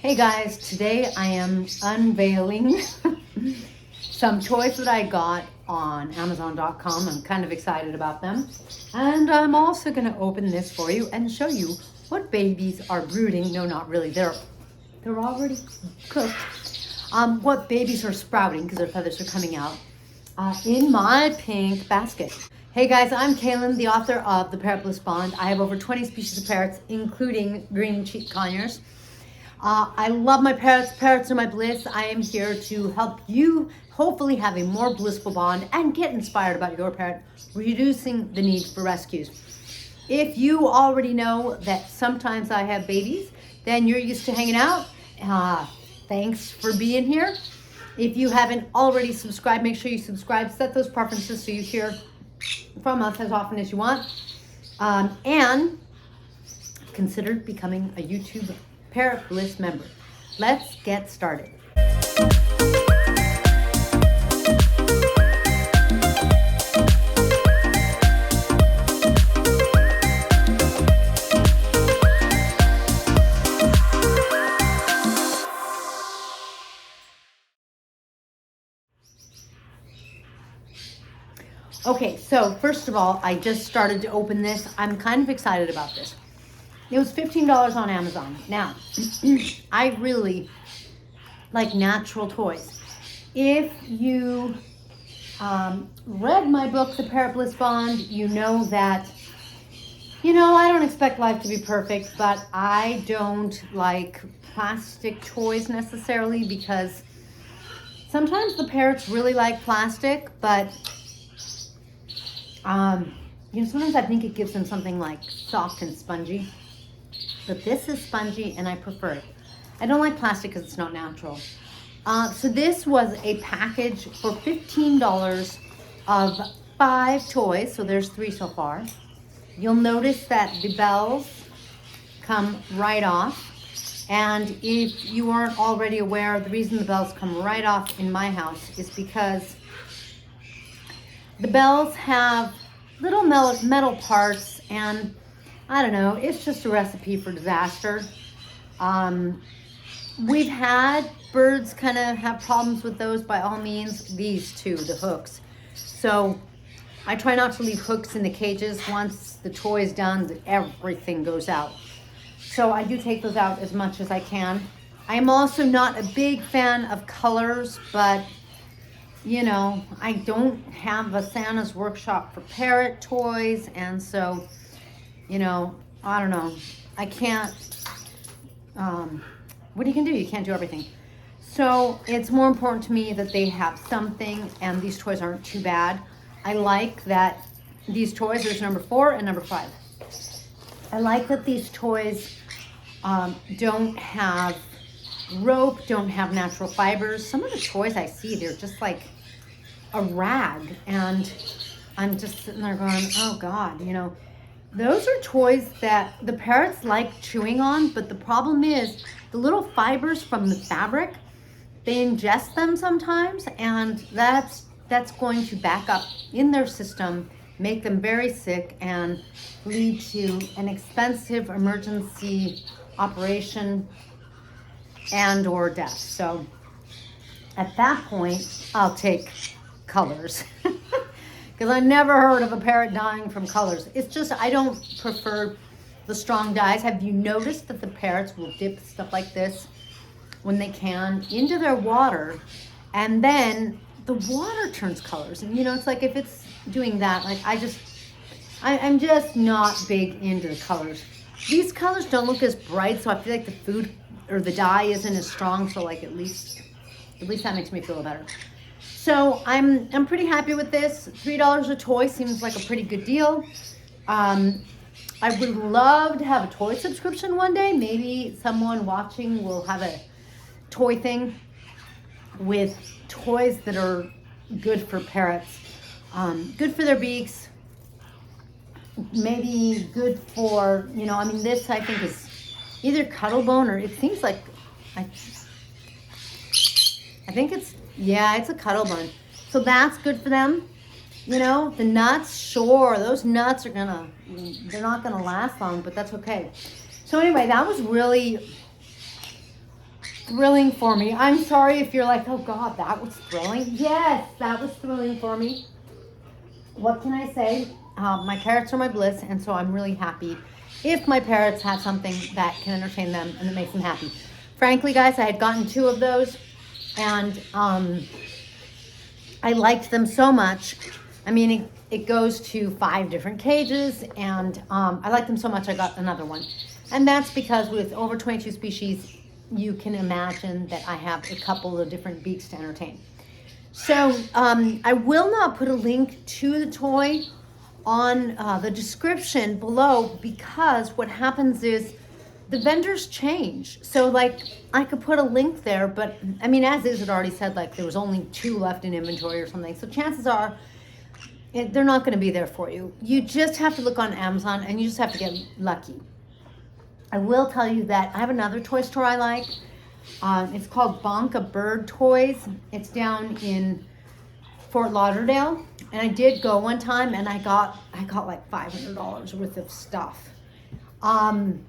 Hey guys, today I am unveiling some toys that I got on Amazon.com. I'm kind of excited about them. And I'm also going to open this for you and show you what babies are brooding. No, not really. They're already cooked. What babies are sprouting because their feathers are coming out in my pink basket. Hey guys, I'm Kaylin, the author of The Parrot Bliss Bond. I have over 20 species of parrots, including green cheek conures. I love my parrots. Parrots are my bliss. I am here to help you hopefully have a more blissful bond and get inspired about your parrot, reducing the need for rescues. If you already know that sometimes I have babies, then you're used to hanging out. Thanks for being here. If you haven't already subscribed, make sure you subscribe. Set those preferences so you hear from us as often as you want. And consider becoming a YouTube Parrot Bliss member. Let's get started. Okay, so first of all, I just started to open this. I'm kind of excited about this. It was $15 on Amazon. Now, I really like natural toys. If you read my book, The Parrot Bliss Bond, you know that, I don't expect life to be perfect, but I don't like plastic toys necessarily because sometimes the parrots really like plastic, but sometimes I think it gives them something like soft and spongy. But this is spongy and I prefer it. I don't like plastic because it's not natural. So this was a package for $15 of 5 toys. So there's 3 so far. You'll notice that the bells come right off. And if you aren't already aware, the reason the bells come right off in my house is because the bells have little metal parts, and I don't know, it's just a recipe for disaster. We've had birds kind of have problems with those. By all means, these two, the hooks. So I try not to leave hooks in the cages. Once the toy is done, everything goes out. So I do take those out as much as I can. I'm also not a big fan of colors, but I don't have a Santa's workshop for parrot toys, and so, I don't know. I can't, what you can do? You can't do everything. So it's more important to me that they have something, and these toys aren't too bad. I like that these toys, there's number 4 and number 5. I like that these toys don't have rope, don't have natural fibers. Some of the toys I see, they're just like a rag, and I'm just sitting there going, oh God, those are toys that the parrots like chewing on, but the problem is the little fibers from the fabric, they ingest them sometimes, and that's going to back up in their system, make them very sick, and lead to an expensive emergency operation and or death. So at that point, I'll take colors because I never heard of a parrot dying from colors. It's just I don't prefer the strong dyes. Have you noticed that the parrots will dip stuff like this when they can into their water, and then the water turns colors? And it's like if it's doing that, like I'm just not big into the colors. These colors don't look as bright, so I feel like the food or the dye isn't as strong. So like at least that makes me feel better. So I'm pretty happy with this. $3 a toy seems like a pretty good deal. I would love to have a toy subscription one day. Maybe someone watching will have a toy thing with toys that are good for parrots, good for their beaks, maybe good for, this I think is either Cuttlebone, or it seems like, I think it's a Cuttlebone. So that's good for them. The nuts, sure, those nuts they're not gonna last long, but that's okay. So anyway, that was really thrilling for me. I'm sorry if you're like, oh God, that was thrilling. Yes, that was thrilling for me. What can I say? My parrots are my bliss, and so I'm really happy if my parrots have something that can entertain them and that makes them happy. Frankly, guys, I had gotten 2 of those, and I liked them so much. I mean, it goes to 5 different cages, and I liked them so much I got another one. And that's because with over 22 species, you can imagine that I have a couple of different beaks to entertain. So I will not put a link to the toy on the description below, because what happens is the vendors change. So like I could put a link there, but I mean, as is, it already said like there was only 2 left in inventory or something. So chances are they're not going to be there for you. You just have to look on Amazon, and you just have to get lucky. I will tell you that I have another toy store I like. It's called Bonka Bird Toys. It's down in Fort Lauderdale, and I did go one time, and I got like $500 worth of stuff. I'm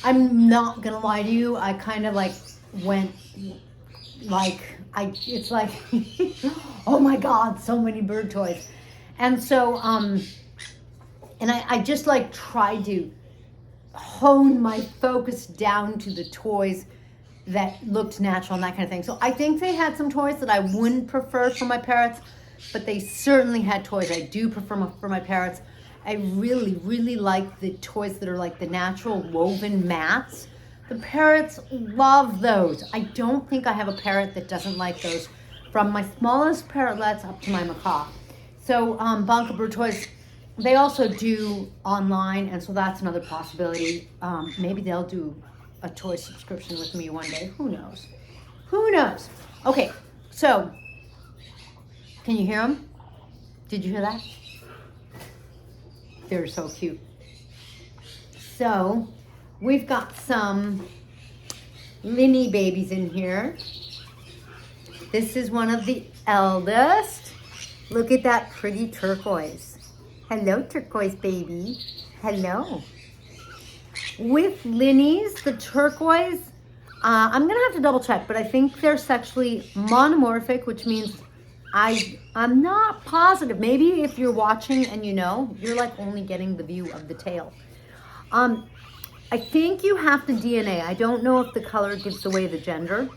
not gonna lie to you, I kind of like went like it's like oh my God, so many bird toys. And so and I just like tried to hone my focus down to the toys that looked natural and that kind of thing. So I think they had some toys that I wouldn't prefer for my parrots, but they certainly had toys I do prefer for my parrots. I really, really like the toys that are like the natural woven mats. The parrots love those. I don't think I have a parrot that doesn't like those, from my smallest parrotlets up to my macaw. So Bonka Bird Toys, they also do online, and so that's another possibility. Maybe they'll do a toy subscription with me one day. Who knows? Who knows? Okay, so can you hear them? Did you hear that? They're so cute. So we've got some Linny babies in here. This is one of the eldest. Look at that pretty turquoise. Hello, turquoise baby. Hello. With Linnies, the turquoise, I'm gonna have to double check, but I think they're sexually monomorphic, which means I'm not positive. Maybe if you're watching and you know, you're like only getting the view of the tail. I think you have to DNA. I don't know if the color gives away the gender.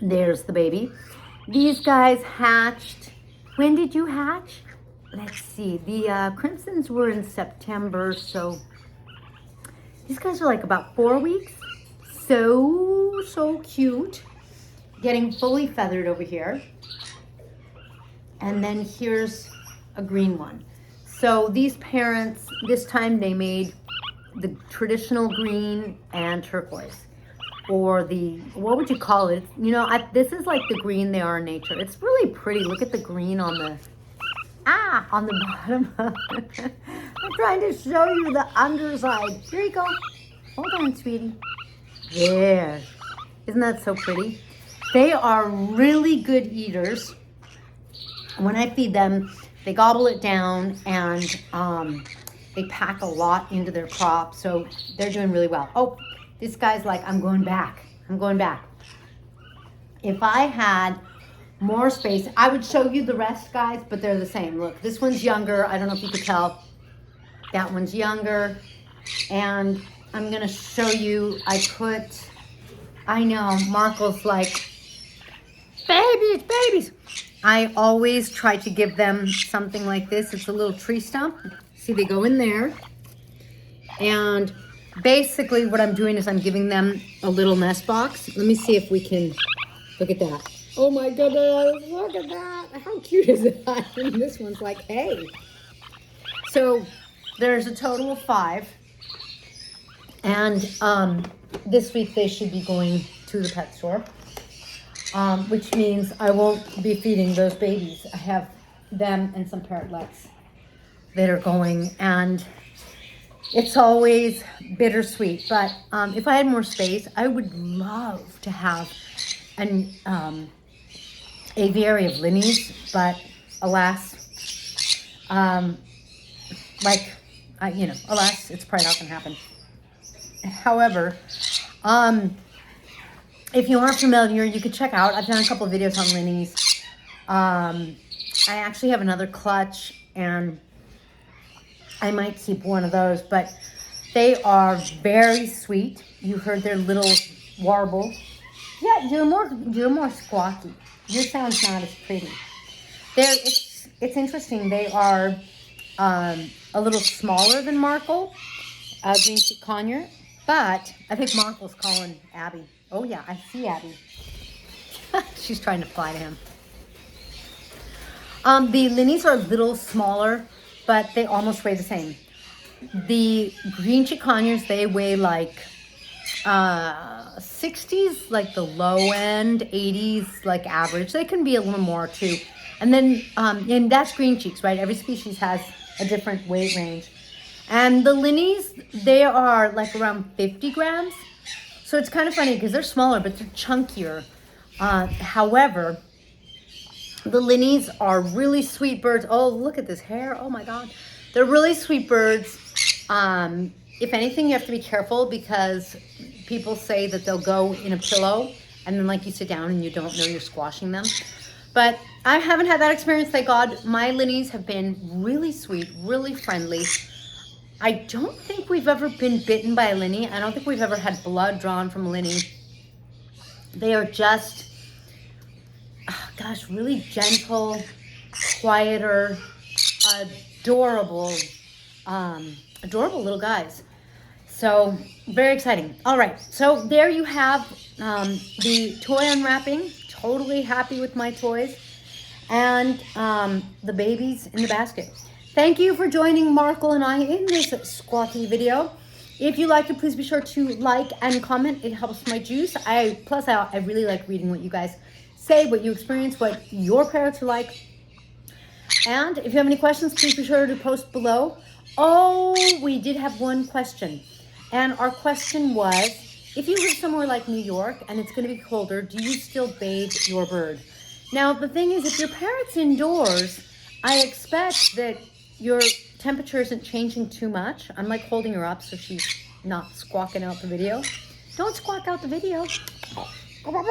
There's the baby. These guys hatched. When did you hatch? Let's see. The crimsons were in September, so these guys are like about 4 weeks. So cute. Getting fully feathered over here. And then here's a green one. So these parents, this time they made the traditional green and turquoise, or the, what would you call it? You know, this is like the green they are in nature. It's really pretty. Look at the green on the, on the bottom. I'm trying to show you the underside. Here you go. Hold on, sweetie. There. Isn't that so pretty? They are really good eaters. When I feed them, they gobble it down, and they pack a lot into their crop, so they're doing really well. Oh, this guy's like, I'm going back. I'm going back. If I had more space, I would show you the rest, guys, but they're the same. Look, this one's younger. I don't know if you could tell. That one's younger. And I'm going to show you, I know, Marco's like, babies. I always try to give them something like this. It's a little tree stump. See, they go in there. And basically what I'm doing is I'm giving them a little nest box. Let me see if we can, look at that. Oh my goodness, look at that. How cute is that? And this one's like, hey. So there's a total of 5. And this week they should be going to the pet store. Which means I won't be feeding those babies. I have them and some parrotlets that are going, and it's always bittersweet. But if I had more space, I would love to have an aviary of Linnies, but alas, alas, it's probably not gonna happen. However, If you aren't familiar, you could check out, I've done a couple of videos on Linnies. I actually have another clutch, and I might keep one of those, but they are very sweet. You heard their little warble. Yeah, you're more squawky. Your sound's not as pretty. It's interesting. They are a little smaller than Markle, green cheek conure, but I think Markle's calling Abby. Oh yeah, I see Abby. She's trying to fly to him. The Linnies are a little smaller, but they almost weigh the same. The green cheek conures, they weigh like 60s, like the low end, 80s, like average. They can be a little more too. And then, and that's green cheeks, right? Every species has a different weight range. And the Linnies, they are like around 50 grams. So it's kind of funny because they're smaller, but they're chunkier. However, the Linnies are really sweet birds. Oh, look at this hair. Oh my God. They're really sweet birds. If anything, you have to be careful because people say that they'll go in a pillow and then like you sit down and you don't know you're squashing them. But I haven't had that experience, thank God. My Linnies have been really sweet, really friendly. I don't think we've ever been bitten by a Linnie. I don't think we've ever had blood drawn from a Linnie. They are just, oh gosh, really gentle, quieter, adorable little guys. So very exciting. All right, so there you have the toy unwrapping. Totally happy with my toys and the babies in the basket. Thank you for joining Markle and I in this squawky video. If you liked it, please be sure to like and comment. It helps my juice. I really like reading what you guys say, what you experience, what your parrots are like. And if you have any questions, please be sure to post below. Oh, we did have one question. And our question was, if you live somewhere like New York and it's going to be colder, do you still bathe your bird? Now, the thing is, if your parrot's indoors, I expect that your temperature isn't changing too much. I'm like holding her up so she's not squawking out the video. Don't squawk out the video. Don't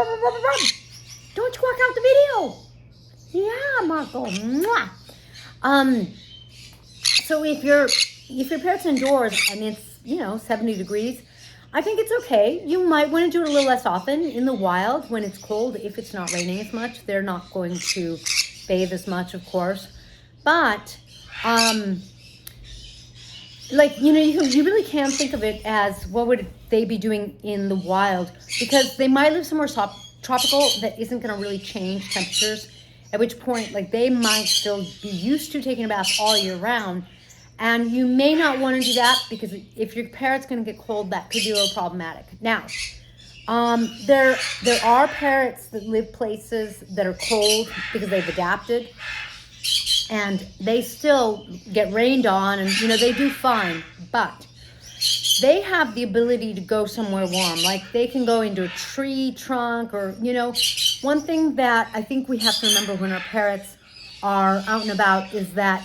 squawk out the video. Yeah, Marco. Mwah. So if your parrot's indoors and it's 70 degrees, I think it's okay. You might want to do it a little less often in the wild when it's cold. If it's not raining as much, they're not going to bathe as much, of course. But you really can't think of it as what would they be doing in the wild, because they might live somewhere tropical that isn't going to really change temperatures, at which point like they might still be used to taking a bath all year round. And you may not want to do that because if your parrot's going to get cold, that could be a little problematic. Now, there are parrots that live places that are cold because they've adapted, and they still get rained on, and they do fine, but they have the ability to go somewhere warm. Like they can go into a tree trunk, or one thing that I think we have to remember when our parrots are out and about is that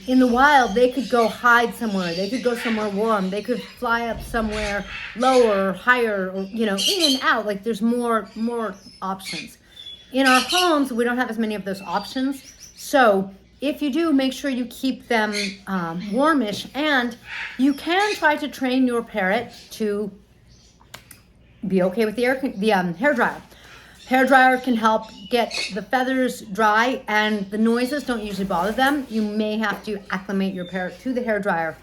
in the wild, they could go hide somewhere. They could go somewhere warm. They could fly up somewhere lower or higher, or, in and out. Like there's more options. In our homes, we don't have as many of those options. So if you do, make sure you keep them warmish, and you can try to train your parrot to be okay with the hair dryer. Hair dryer can help get the feathers dry, and the noises don't usually bother them. You may have to acclimate your parrot to the hair dryer.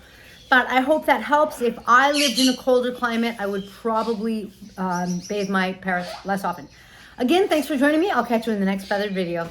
But I hope that helps. If I lived in a colder climate, I would probably bathe my parrots less often. Again, thanks for joining me. I'll catch you in the next feathered video.